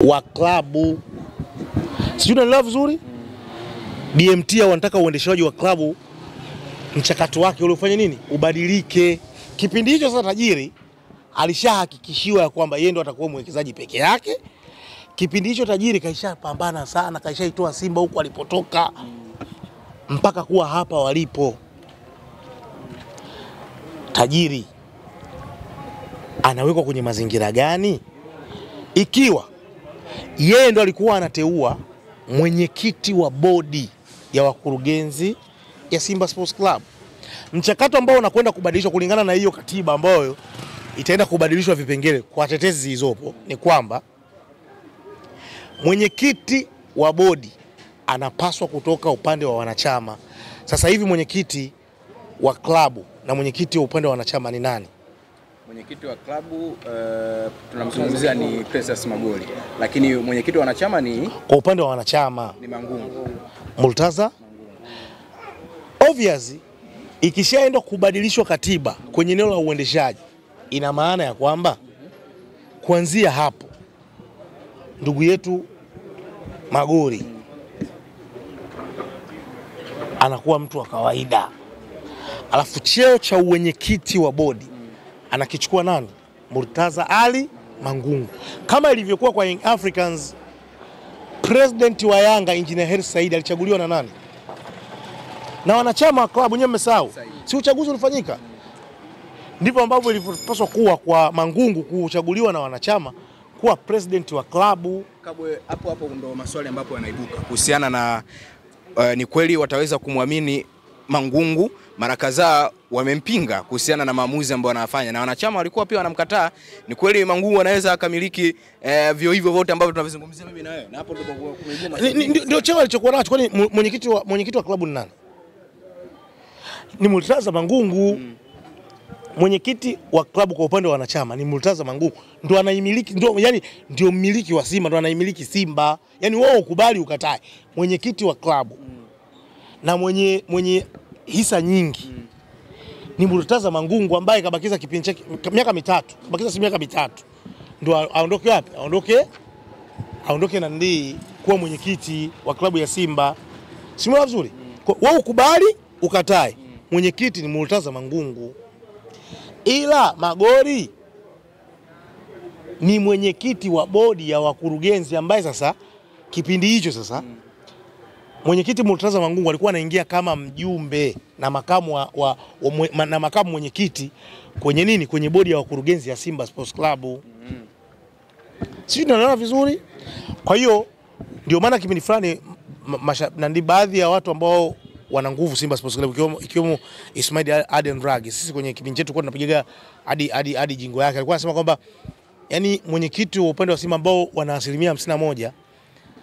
wa klabu. Sijui unaelewa vizuri? BMT wanataka uendeshaji wa klabu mchakato wake ule ufanye nini? Ubadilike. Kipindi hicho sasa tajiri alishahakikishiwa ya kwamba yeye ndo atakuwa mwekezaji peke yake. Kipindi hicho tajiri kaishapambana sana, kaishaitoa Simba huko alipotoka mpaka kuwa hapa walipo. Tajiri anawekwa kwenye mazingira gani? Ikiwa yeye ndo alikuwa anateua mwenyekiti wa bodi ya wakurugenzi ya Simba Sports Club, mchakato ambao unakwenda kubadilishwa kulingana na hiyo katiba ambayo itaenda kubadilishwa vipengele kwa tetezi zilizopo, ni kwamba mwenyekiti wa bodi anapaswa kutoka upande wa wanachama. Sasa hivi mwenyekiti wa klabu na mwenyekiti wa upande wa wanachama ni nani? Mwenyekiti wa klabu tunamzungumzia ni Precious Magoli, lakini mwenyekiti wa wanachama ni kwa upande wa wanachama ni Mangungu Murtaza. Obviously ikishaenda kubadilishwa katiba kwenye eneo la uendeshaji, ina maana ya kwamba kuanzia hapo ndugu yetu Magoli anakuwa mtu wa kawaida, alafu cheo cha uwenyekiti wa bodi anakichukua nani? Murtaza Ali Mangungu. Kama ilivyokuwa kwa Young Africans, president wa Yanga Engineer Hersi Said alichaguliwa na nani? Na wanachama wa klabu. Nyewe mmesahau, si uchaguzi ulifanyika? Ndipo ambavyo ilipaswa kuwa kwa Mangungu kuchaguliwa na wanachama kuwa president wa klabu. Kabwe hapo ndo maswali ambapo yanaibuka kuhusiana na ni kweli wataweza kumwamini Mangungu. Mara kadhaa wamempinga kuhusiana na maamuzi ambayo anafanya, na wanachama walikuwa pia wanamkataa. Ni kweli Mangungu anaweza akamiliki vyo hivyo vote ambavyo tunavizungumzia mimi na wewe, na hapo ndio cheo alichokuwa nacho. Kwani mwenyekiti wa klabu ni nani? Ni Murtaza Mangungu. Mwenyekiti wa klabu kwa upande wa wanachama ni Murtaza Mangungu, ndo anaimiliki, ndio mmiliki wa Simba, ndo anaimiliki Simba. Yani wao ukubali ukatae, mwenyekiti wa klabu na mwenye hisa nyingi ni Murtaza Mangungu, ambaye kabakiza kipindi chake miaka mitatu, kabakiza miaka mitatu ndio aondoke. Wapi aondoke na ndii kuwa mwenyekiti wa klabu ya Simba. Simama vizuri. Wao ukubali ukatae, mwenyekiti ni Murtaza Mangungu. Ila Magoli ni mwenyekiti wa bodi ya wakurugenzi, ambaye sasa kipindi hicho sasa mwenyekiti Murtaza Mangungu alikuwa anaingia kama mjumbe na makamu na makamu mwenyekiti kwenye nini? Kwenye bodi ya wakurugenzi ya Simba Sports Club. Sisi tunaelewana vizuri. Kwa hiyo ndio maana kipindi fulani na ndi baadhi ya watu ambao wana nguvu Simba Sports Club ikiwemo Ismail Aden Ragi, sisi kwenye kipindi chetu kwa tunapiga hadi jingo yake, alikuwa anasema kwamba yani mwenyekiti wa upande wa Simba ambao wana 51%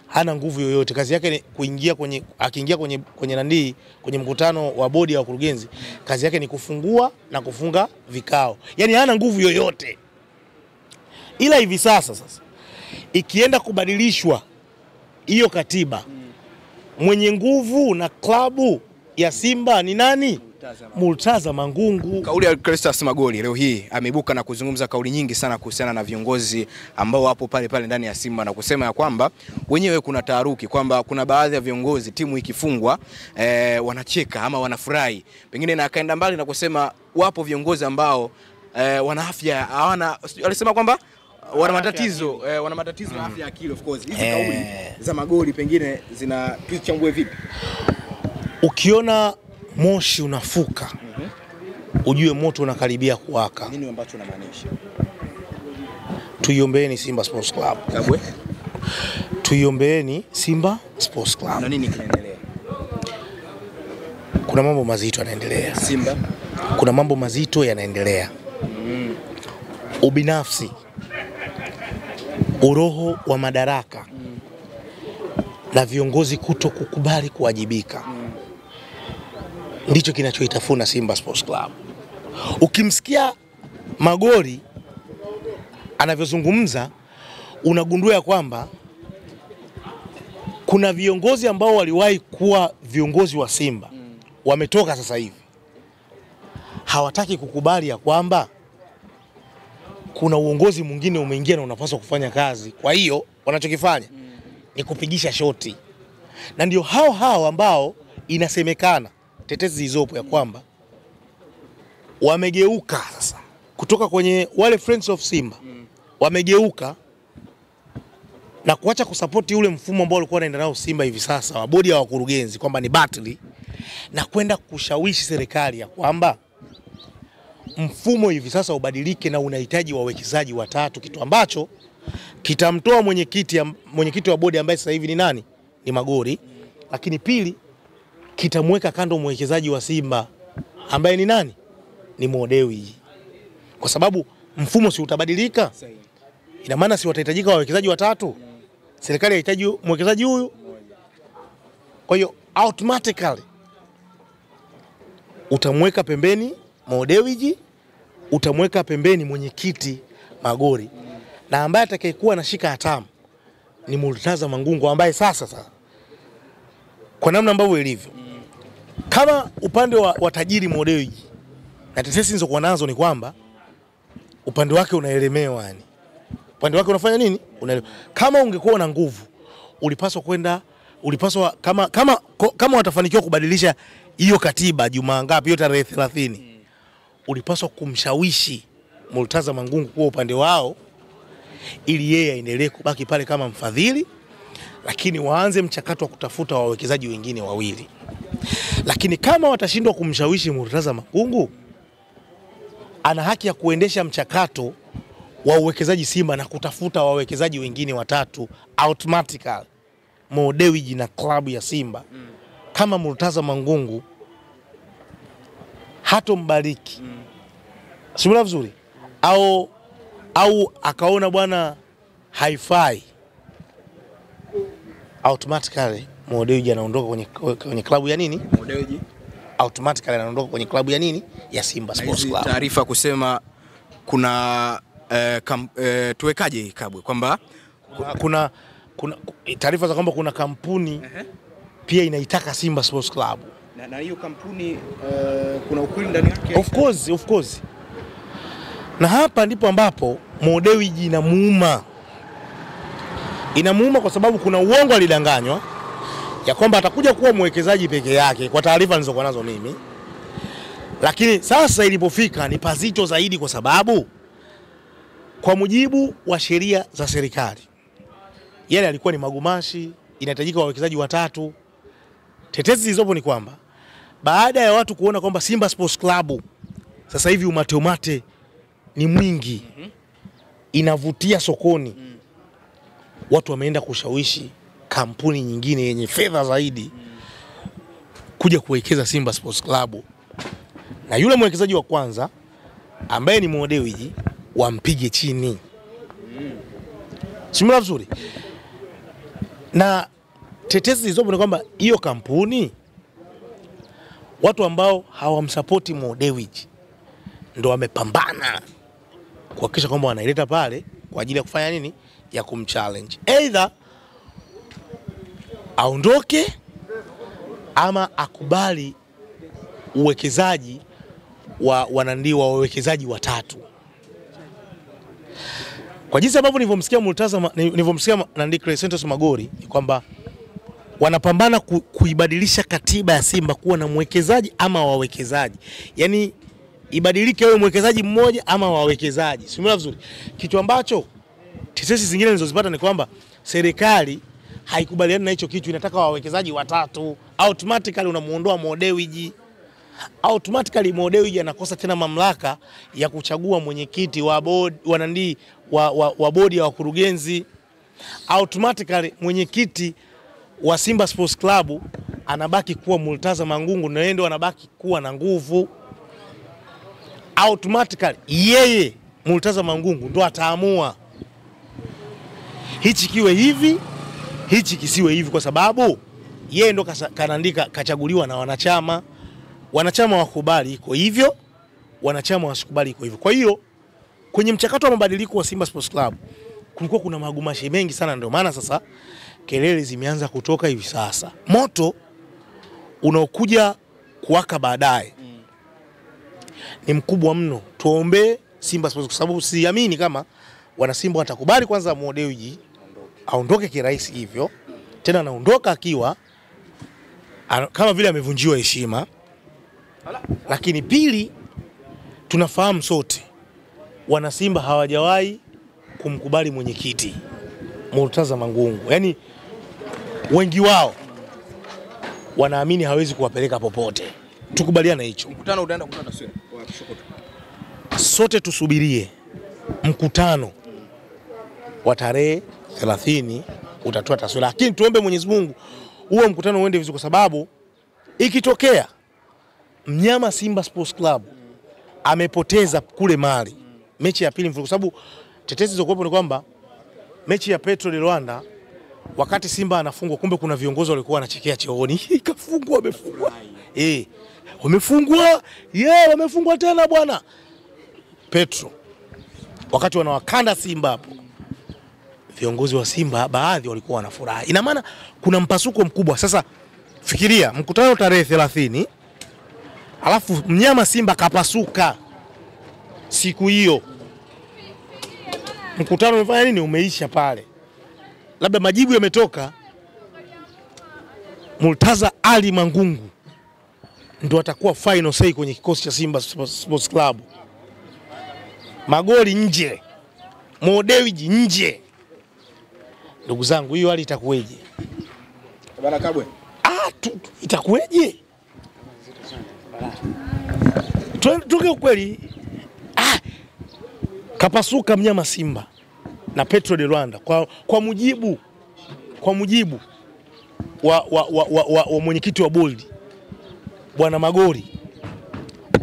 hana nguvu yoyote. Kazi yake ni akiingia kwenye mkutano wa bodi ya wakurugenzi, kazi yake ni kufungua na kufunga vikao. Yani hana nguvu yoyote. Ila hivi sasa ikienda kubadilishwa hiyo katiba, mwenye nguvu na klabu ya Simba ni nani? Murtaza Mangungu. Kauli ya Precious Magoli leo hii ameibuka na kuzungumza kauli nyingi sana kuhusiana na viongozi ambao wapo pale ndani ya Simba, na kusema ya kwamba wenyewe kuna taharuki, kwamba kuna baadhi ya viongozi timu ikifungwa wanacheka ama wanafurahi pengine, na akaenda mbali na kusema wapo viongozi ambao wana afya hawana, alisema kwamba wana matatizo ya afya ya akili. Of course hizi kauli za Magoli pengine zina tuchambue vipi? Ukiona moshi unafuka ujue moto unakaribia kuwaka. Nini ambacho unamaanisha? Tuiombeeni Simba Sports Club. Kabwe tuiombeeni Simba Sports Club. Na nini kinaendelea? Kuna mambo mazito yanaendelea Simba. Kuna mambo mazito yanaendelea. Ubinafsi, uroho wa madaraka na viongozi kuto kukubali kuwajibika ndicho kinachoitafuna Simba Sports Club. Ukimsikia Magoli anavyozungumza, unagundua ya kwamba kuna viongozi ambao waliwahi kuwa viongozi wa Simba wametoka sasa hivi, hawataki kukubali ya kwamba kuna uongozi mwingine umeingia na unapaswa kufanya kazi. Kwa hiyo wanachokifanya ni kupigisha shoti, na ndio hao ambao inasemekana tetezi zilizopo ya kwamba wamegeuka sasa kutoka kwenye wale Friends of Simba, wamegeuka na kuacha kusapoti ule mfumo ambao walikuwa wanaenda nao Simba hivi sasa wa bodi ya wakurugenzi kwamba ni batili, na kwenda kushawishi serikali ya kwamba mfumo hivi sasa ubadilike na unahitaji wawekezaji watatu, kitu ambacho kitamtoa mwenyekiti wa bodi ambaye sasa hivi ni nani? Ni Magori. Lakini pili, kitamweka kando mwekezaji wa Simba ambaye ni nani? Ni Mo Dewji. Kwa sababu mfumo si utabadilika, ina maana si watahitajika wawekezaji watatu. Serikali inahitaji mwekezaji huyu. Kwa hiyo automatically utamweka pembeni Mo Dewji, utamweka pembeni mwenyekiti Magori, na ambaye atakayekuwa anashika hatamu ni Murtaza Mangungu, ambaye sasa kwa namna ambavyo ilivyo, kama upande wa tajiri Mo Dewji na tetesi zilizokuwa nazo ni kwamba upande wake unaelemewa, yani upande wake unafanya nini? Kama ungekuwa na nguvu, ulipaswa kama watafanikiwa kubadilisha hiyo katiba Jumaa ngapi, hiyo tarehe 30, ulipaswa kumshawishi Murtaza Mangungu kwa upande wao ili yeye aendelee kubaki pale kama mfadhili, lakini waanze mchakato wa kutafuta wawekezaji wengine wawili. Lakini kama watashindwa kumshawishi Murtaza Mangungu, ana haki ya kuendesha mchakato wa uwekezaji Simba na kutafuta wawekezaji wengine watatu automatically, Mo Dewji na klabu ya Simba. Kama Murtaza Mangungu hatombariki, simula vizuri, au akaona bwana haifai, automatically Mo Dewji anaondoka kwenye klabu ya nini? Mo Dewji automatically anaondoka kwenye klabu ya nini? Ya Simba Sports Club. Taarifa kusema kuna tuwekaje hii Kabwe kwamba kuna taarifa za kwamba kuna kampuni pia inaitaka Simba Sports Club. Na hiyo kampuni kuna ukweli ndani yake? Of course. Na hapa ndipo ambapo Mo Dewji inamuuma kwa sababu kuna uongo alidanganywa ya kwamba atakuja kuwa mwekezaji peke yake, kwa taarifa nilizokuwa nazo mimi. Lakini sasa ilipofika ni pazito zaidi, kwa sababu kwa mujibu wa sheria za serikali yale alikuwa ni magumashi, inahitajika wawekezaji watatu. Tetezi zilizopo ni kwamba baada ya watu kuona kwamba Simba Sports Club sasa hivi umate ni mwingi, inavutia sokoni, watu wameenda kushawishi kampuni nyingine yenye fedha zaidi kuja kuwekeza Simba Sports Club, na yule mwekezaji wa kwanza ambaye ni Mo Dewji wampige chini. Simula vizuri. Na tetezi zilizopo ni kwamba hiyo kampuni, watu ambao hawamsupport Mo Dewji ndio wamepambana kuhakikisha kwamba wanaileta pale kwa ajili ya kufanya nini? Ya kumchallenge. Either aondoke ama akubali uwekezaji wa wawekezaji watatu. Kwa jinsi ambavyo nilivyomsikia Crescentos Magori ni kwamba wanapambana kuibadilisha katiba ya Simba kuwa na mwekezaji ama wawekezaji. Yaani ibadilike wewe mwekezaji mmoja ama wawekezaji. Simula vizuri. Kitu ambacho tetesi zingine nilizozipata ni kwamba serikali haikubaliani na hicho kitu, inataka wawekezaji watatu. Automatically unamuondoa Mo Dewji. Automatically Mo Dewji anakosa tena mamlaka ya kuchagua mwenyekiti wa bodi ya wakurugenzi. Automatically mwenyekiti wa Simba Sports Club anabaki kuwa Murtaza Mangungu, na yeye ndo anabaki kuwa na nguvu. Automatically yeye Murtaza Mangungu ndo ataamua hichi kiwe hivi, hichi kisiwe hivi, kwa sababu yeye ndo kanaandika, kachaguliwa na wanachama. Wanachama wakubali iko hivyo, wanachama wasikubali iko hivyo. Kwa hiyo kwenye mchakato wa mabadiliko wa Simba Sports Club kulikuwa kuna magumashi mengi sana, ndio maana sasa kelele zimeanza kutoka hivi sasa. Moto unaokuja kuwaka baadaye ni mkubwa mno. Tuombe Simba Sports, kwa sababu siamini kama wana Simba watakubali kwanza Mo Dewji aondoke kirahisi hivyo, tena anaondoka akiwa kama vile amevunjiwa heshima. Lakini pili, tunafahamu sote wana Simba hawajawahi kumkubali mwenyekiti Murtaza Mangungu. Yaani wengi wao wanaamini hawezi kuwapeleka popote. Tukubaliana hicho. Mkutano utaenda kutoa taswira wa Sokoto. Sote tusubirie mkutano wa tarehe 30 utatoa taswira. Lakini tuombe Mwenyezi Mungu huo mkutano uende vizuri, kwa sababu ikitokea mnyama Simba Sports Club amepoteza kule Mali mechi ya pili mfululizo, kwa sababu tetesi zilizokuwepo ni kwamba mechi ya Petro de Luanda wakati Simba anafungwa, kumbe kuna viongozi walikuwa wanachekea chooni. Kafungwa, wamefungwa. Wamefungwa. Wamefungwa tena bwana. Petro wakati wanawakanda Simba hapo, viongozi wa Simba baadhi walikuwa wanafurahi. Ina maana kuna mpasuko mkubwa. Sasa fikiria mkutano tarehe 30, alafu mnyama Simba kapasuka siku hiyo. Mkutano umefanya nini? Umeisha pale. Labda majibu yametoka, Murtaza Ali Mangungu ndo atakuwa final say kwenye kikosi cha Simba Sports Club. Magoli nje, Modewiji nje. Ndugu zangu, hiyo hali itakuweje? Bana Kabwe. Itakuweje? Tuke ukweli. Kapasuka mnyama Simba na Petro de Luanda kwa mujibu wa mwenyekiti wa board Bwana Magori.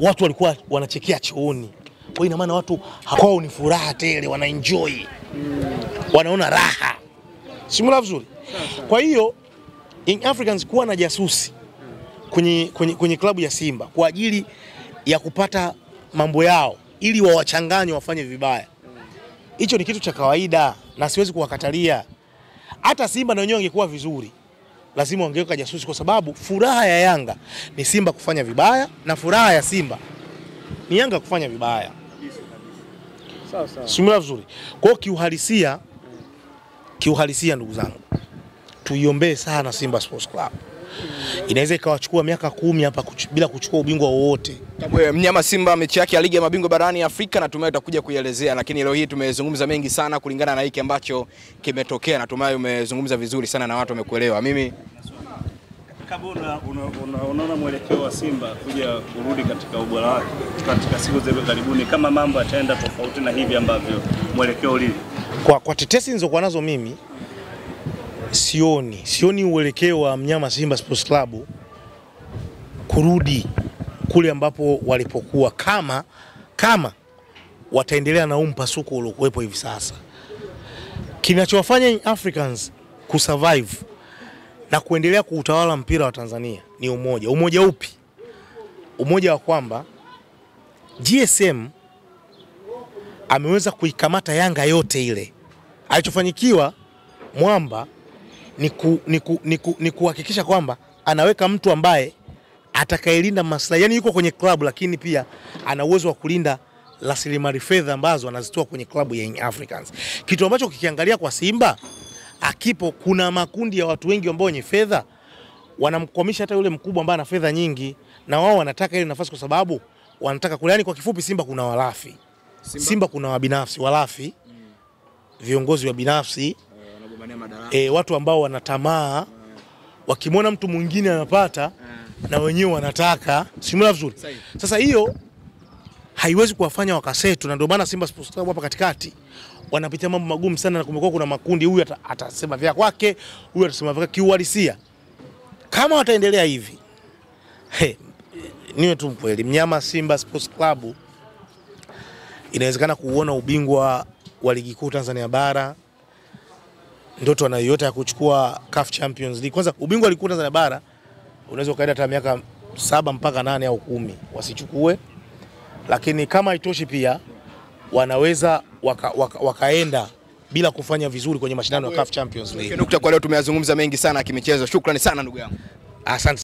Watu walikuwa wanachekea chooni. Kwa ina maana watu kwao ni furaha tele, wana enjoy. Wanaona raha. Simula vizuri. Kwa hiyo Young Africans kuwa na jasusi kwenye klabu ya Simba kwa ajili ya kupata mambo yao ili wawachanganye wafanye vibaya, hicho ni kitu cha kawaida na siwezi kuwakatalia. Hata Simba na wenyewe wangekuwa vizuri, lazima wangeweka jasusi, kwa sababu furaha ya Yanga ni Simba kufanya vibaya na furaha ya Simba ni Yanga kufanya vibaya. Sawa. Simula vizuri. Kwa hiyo kiuhalisia ndugu zangu, tuiombee sana Simba Sports Club. Inaweza ikawachukua miaka 10 hapa bila kuchukua ubingwa wowote. Mnyama Simba mechi yake ya ligi ya mabingwa barani Afrika na tumaye utakuja kuielezea, lakini leo hii tumezungumza mengi sana kulingana na hiki ambacho kimetokea, na tumaye umezungumza vizuri sana na watu wamekuelewa. Mimi Kabla unaona mwelekeo wa Simba kuja kurudi katika ubora wake katika siku za karibuni, kama mambo yataenda tofauti na hivi ambavyo mwelekeo ulivyo? Kwa tetesi nilizokuwa nazo mimi, sioni uelekeo wa mnyama Simba Sports Club kurudi kule ambapo walipokuwa, kama wataendelea na mpasuko uliokuwepo hivi sasa. Kinachowafanya Africans kusurvive na kuendelea kuutawala mpira wa Tanzania ni umoja. Umoja upi? Umoja wa kwamba GSM ameweza kuikamata Yanga yote ile. Alichofanyikiwa Mwamba ni kuhakikisha kwamba anaweka mtu ambaye atakayelinda maslahi, yani yuko kwenye klabu lakini pia ana uwezo wa kulinda rasilimali fedha ambazo anazitoa kwenye klabu ya Young Africans. Kitu ambacho kikiangalia kwa Simba akipo, kuna makundi ya watu wengi ambao wenye fedha wanamkwamisha hata yule mkubwa ambaye ana fedha nyingi, na wao wanataka ile nafasi kwa sababu wanataka kule. Yani kwa kifupi, Simba kuna walafi. Simba kuna wabinafsi, walafi, viongozi wa binafsi, watu ambao wanatamaa, wakimwona mtu mwingine anapata na wenyewe wanataka. Simula vizuri. Sasa hiyo haiwezi kuwafanya wakasetu, na ndio maana Simba Sports Club hapa katikati wanapitia mambo magumu sana, na kumekuwa kuna makundi, huyu atasema vya kwake, huyu atasema vya kiuhalisia. Kama wataendelea hivi, niwe tu mkweli, mnyama Simba Sports Club inawezekana kuuona ubingwa wa ligi kuu Tanzania bara, ndoto anayoyota ya kuchukua CAF Champions League. Kwanza ubingwa wa ligi kuu Tanzania bara unaweza kaenda hata miaka 7 mpaka 8 au 10 wasichukue, lakini kama haitoshi pia wanaweza wakaenda bila kufanya vizuri kwenye mashindano ya CAF Champions League. Nukta kwa leo tumeyazungumza mengi sana kimichezo. Shukrani sana ndugu yangu. Asante.